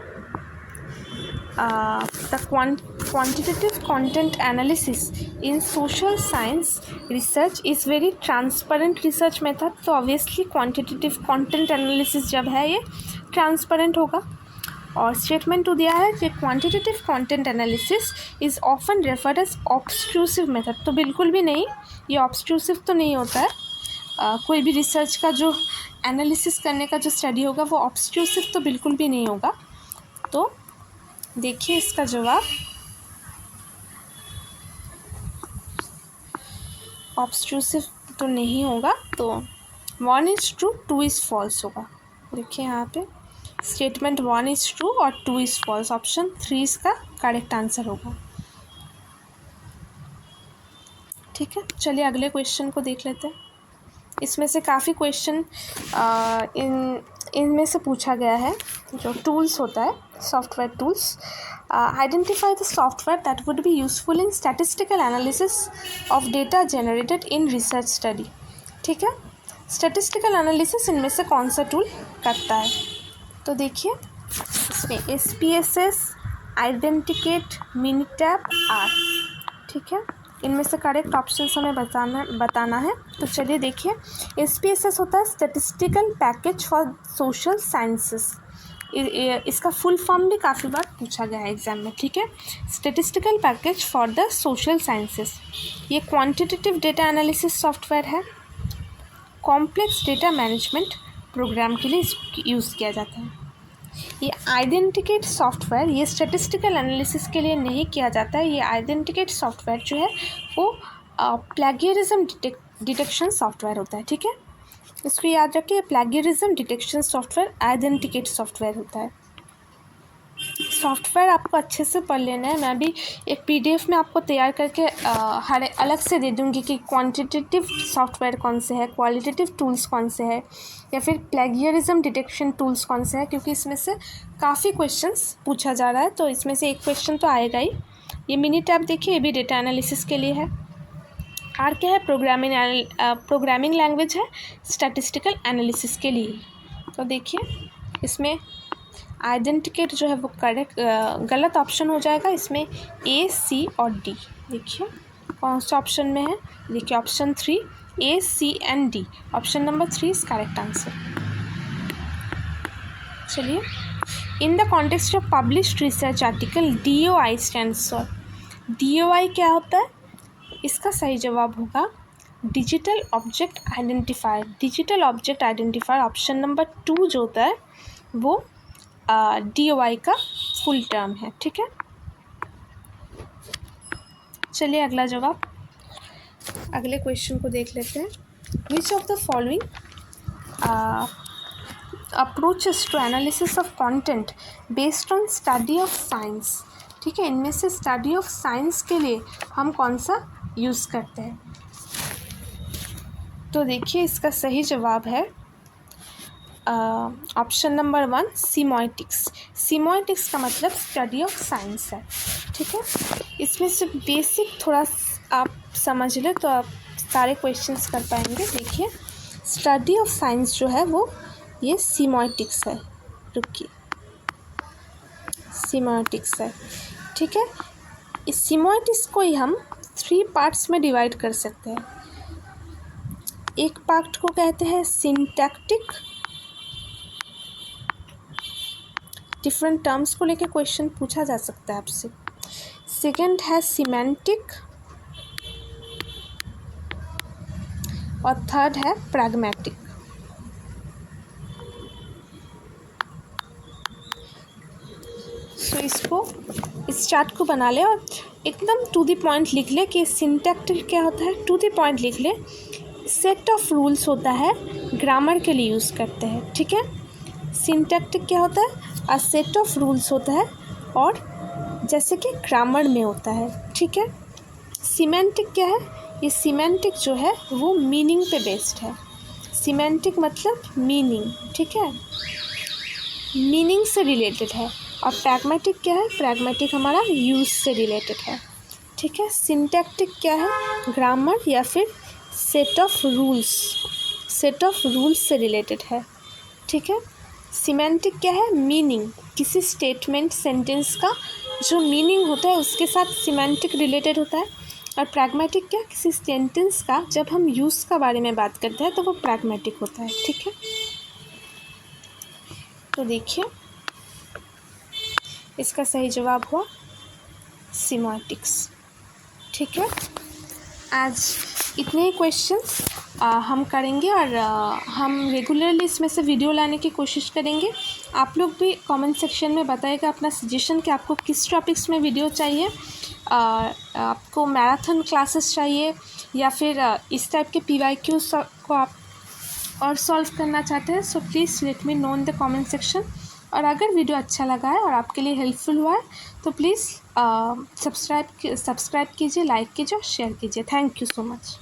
The quantitative content analysis in social science research is very transparent research method। तो obviously quantitative content analysis जब है ये ट्रांसपेरेंट होगा। और स्टेटमेंट टू दिया है कि quantitative content analysis is often referred as obtrusive method. तो बिल्कुल भी नहीं, ये ऑब्स्ट्रूसिव तो नहीं होता है। कोई भी रिसर्च का जो एनालिसिस करने का जो स्टडी होगा वो ऑब्स्ट्रूसिव तो बिल्कुल भी नहीं होगा। तो देखिए इसका जवाब, ऑब्स्ट्रूसिव तो नहीं होगा। तो 1 इज़ ट्रू 2 इज़ फॉल्स होगा। देखिए यहाँ पे स्टेटमेंट 1 इज़ ट्रू और 2 इज़ फॉल्स। ऑप्शन 3 इसका करेक्ट आंसर होगा। ठीक है, चलिए अगले क्वेश्चन को देख लेते हैं। इसमें से काफ़ी क्वेश्चन इनमें से पूछा गया है। जो टूल्स होता है, software tools, identify the software that would be useful in statistical analysis of data generated in research study. ठीक है, स्टैटिस्टिकल एनालिसिस इनमें से कौन सा टूल करता है? तो देखिए इसमें SPSS, आइडेंटिकेट, मिनिटैब, आर। ठीक है, इनमें से करेक्ट ऑप्शन हमें बताना है। तो चलिए देखिए, SPSS होता है statistical package for social sciences. इसका फुल फॉर्म भी काफ़ी बार पूछा गया है एग्जाम में। ठीक है, statistical package for the social sciences. ये क्वांटिटेटिव डेटा एनालिसिस सॉफ्टवेयर है। कॉम्प्लेक्स डेटा मैनेजमेंट प्रोग्राम के लिए यूज़ किया जाता है। ये आइडेंटिकेट सॉफ्टवेयर, ये स्टैटिस्टिकल एनालिसिस के लिए नहीं किया जाता है। ये आइडेंटिकेट सॉफ्टवेयर जो है वो प्लेगियरिज्म डिटेक्शन सॉफ्टवेयर होता है। ठीक है, इसको याद रखिए, प्लेगियरिज्म डिटेक्शन सॉफ्टवेयर आइडेंटिकेट सॉफ्टवेयर होता है। सॉफ्टवेयर आपको अच्छे से पढ़ लेना है। मैं भी एक PDF में आपको तैयार करके हर अलग से दे दूँगी कि क्वांटिटेटिव सॉफ्टवेयर कौन से है, क्वालिटेटिव टूल्स कौन से है, या फिर प्लेगियरिज्म डिटेक्शन टूल्स कौन से है, क्योंकि इसमें से काफ़ी क्वेश्चंस पूछा जा रहा है। तो इसमें से एक क्वेश्चन तो आएगा ही। ये मिनिटैब देखिए, ये भी डेटा एनालिसिस के लिए है। आर क्या है? प्रोग्रामिंग लैंग्वेज है स्टैटिस्टिकल एनालिसिस के लिए। तो देखिए इसमें आइडेंटिकेट जो है वो करेक्ट गलत ऑप्शन हो जाएगा। इसमें A, C और D। देखिए कौन सा ऑप्शन में है? देखिए option 3, A, C and D। Option number 3 is correct answer. चलिए, in the context of published research article DOI stands for. DOI क्या होता है? इसका सही जवाब होगा digital object identifier. Digital object identifier option number 2 जो होता है वो DOI का फुल टर्म है। ठीक है, चलिए अगला जवाब, अगले क्वेश्चन को देख लेते हैं। Which of the following approaches to analysis of content based on study of science. ठीक है, इनमें से स्टडी ऑफ साइंस के लिए हम कौन सा यूज़ करते हैं? तो देखिए इसका सही जवाब है ऑप्शन नंबर 1, सीमोइटिक्स। सीमोइटिक्स का मतलब स्टडी ऑफ साइंस है। ठीक है, इसमें से बेसिक थोड़ा आप समझ ले तो आप सारे क्वेश्चंस कर पाएंगे। देखिए स्टडी ऑफ साइंस जो है वो ये सीमोइटिक्स है। रुकिए, सीमोइटिक्स है। ठीक है, इस सीमोइटिक्स को ही हम 3 पार्ट्स में डिवाइड कर सकते हैं। एक पार्ट को कहते हैं सिंटैक्टिक, डिफरेंट टर्म्स को लेके क्वेश्चन पूछा जा सकता है आपसे। सेकंड है सिमेंटिक और थर्ड है प्रैग्मेटिक। चार्ट को बना ले और एकदम टू द पॉइंट लिख ले कि सिंटैक्टिक क्या होता है, टू द पॉइंट लिख ले। सेट ऑफ रूल्स होता है, ग्रामर के लिए यूज़ करते हैं, ठीक है। सिंटैक्टिक क्या होता है, अ सेट ऑफ रूल्स होता है और जैसे कि ग्रामर में होता है, ठीक है। सिमेंटिक क्या है, ये सिमेंटिक जो है वो मीनिंग पे बेस्ड है। सिमेंटिक मतलब मीनिंग, ठीक है, मीनिंग से रिलेटेड है। और प्रैग्मेटिक क्या है, प्रैग्मेटिक हमारा यूज़ से रिलेटेड है, ठीक है। सिंटैक्टिक क्या है, ग्रामर या फिर set of rules, set of rules से रिलेटेड है, ठीक है। सिमेंटिक क्या है, मीनिंग, किसी स्टेटमेंट सेंटेंस का जो मीनिंग होता है उसके साथ सिमेंटिक रिलेटेड होता है। और प्रैग्मेटिक क्या, किसी सेंटेंस का जब हम यूज़ का बारे में बात करते हैं तो वो प्रैग्मेटिक होता है, ठीक है। तो देखिए इसका सही जवाब हुआ सीमेंटिक्स, ठीक है। आज इतने ही क्वेश्चंस हम करेंगे और हम रेगुलरली इसमें से वीडियो लाने की कोशिश करेंगे। आप लोग भी कमेंट सेक्शन में बताइएगा अपना सजेशन कि आपको किस टॉपिक्स में वीडियो चाहिए। आपको मैराथन क्लासेस चाहिए या फिर इस टाइप के PYQs को आप और सॉल्व करना चाहते हैं, so please let me know in the comment section. और अगर वीडियो अच्छा लगा है और आपके लिए हेल्पफुल हुआ है तो प्लीज़ सब्सक्राइब कीजिए, लाइक कीजिए और शेयर कीजिए। Thank you so much.